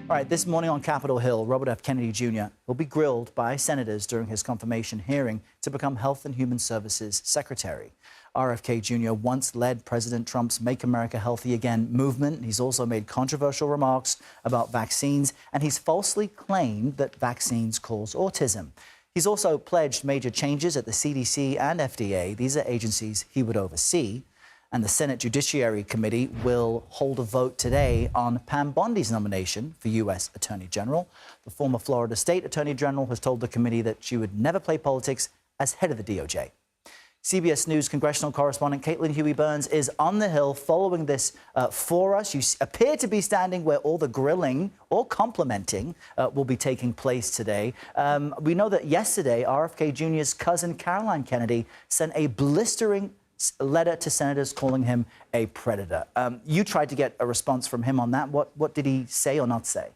All right, this morning on Capitol Hill, Robert F. Kennedy Jr. will be grilled by senators during his confirmation hearing to become Health and Human Services Secretary. RFK Jr. once led President Trump's Make America Healthy Again movement. He's also made controversial remarks about vaccines, and he's falsely claimed that vaccines cause autism. He's also pledged major changes at the CDC and FDA. These are agencies he would oversee. And the Senate Judiciary Committee will hold a vote today on Pam Bondi's nomination for U.S. Attorney General. The former Florida State Attorney General has told the committee that she would never play politics as head of the DOJ. CBS News congressional correspondent Caitlin Huey-Burns is on the Hill following this for us. You appear to be standing where all the grilling or complimenting will be taking place today. We know that yesterday, RFK Jr.'s cousin Caroline Kennedy sent a blistering letter to senators calling him a predator. You tried to get a response from him on that. What did he say or not say?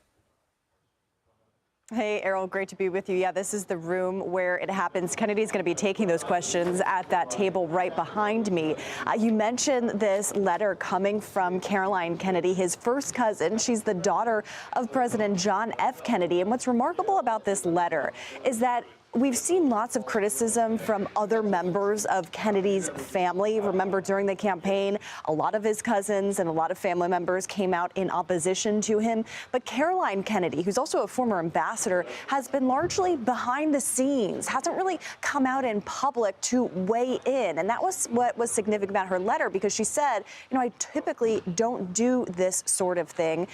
Hey, Errol, great to be with you. Yeah, this is the room where it happens. Kennedy's going to be taking those questions at that table right behind me. You mentioned this letter coming from Caroline Kennedy, his first cousin. She's the daughter of President John F. Kennedy. And what's remarkable about this letter is that we've seen lots of criticism from other members of Kennedy's family. Remember, during the campaign, a lot of his cousins and a lot of family members came out in opposition to him. But Caroline Kennedy, who's also a former ambassador, has been largely behind the scenes, hasn't really come out in public to weigh in. And that was what was significant about her letter, because she said, you know, I typically don't do this sort of thing.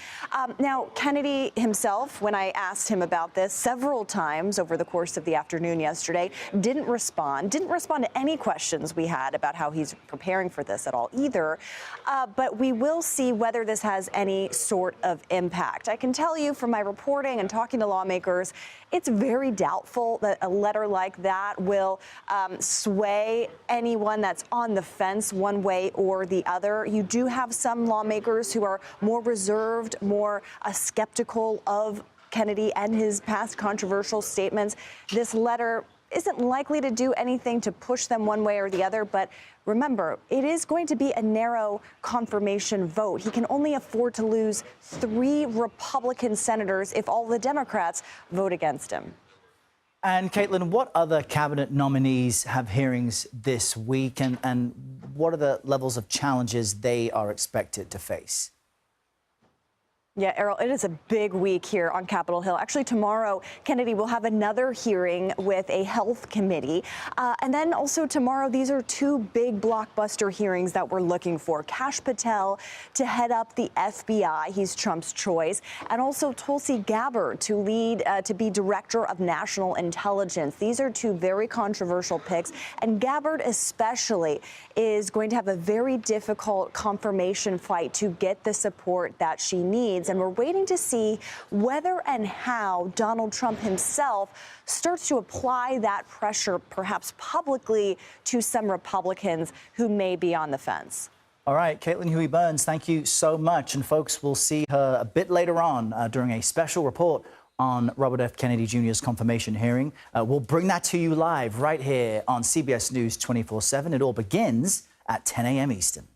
Now, Kennedy himself, when I asked him about this several times over the course of the afternoon yesterday, didn't respond to any questions we had about how he's preparing for this at all either. But we will see whether this has any sort of impact. I can tell you from my reporting and talking to lawmakers, it's very doubtful that a letter like that will sway anyone that's on the fence one way or the other. You do have some lawmakers who are more reserved, more skeptical of Kennedy and his past controversial statements. This letter isn't likely to do anything to push them one way or the other, but remember, it is going to be a narrow confirmation vote. He can only afford to lose 3 Republican senators if all the Democrats vote against him. And Caitlin, what other cabinet nominees have hearings this week, and what are the levels of challenges they are expected to face? Yeah, Errol, it is a big week here on Capitol Hill. Actually, tomorrow, Kennedy will have another hearing with a health committee. And then also tomorrow, these are 2 big blockbuster hearings that we're looking for. Kash Patel to head up the FBI. He's Trump's choice. And also Tulsi Gabbard to lead, to be director of national intelligence. These are 2 very controversial picks. And Gabbard especially is going to have a very difficult confirmation fight to get the support that she needs. And we're waiting to see whether and how Donald Trump himself starts to apply that pressure, perhaps publicly, to some Republicans who may be on the fence. All right, Caitlin Huey-Burns, thank you so much. And folks, we'll see her a bit later on during a special report on Robert F. Kennedy Jr.'s confirmation hearing. We'll bring that to you live right here on CBS News 24/7. It all begins at 10 a.m. Eastern.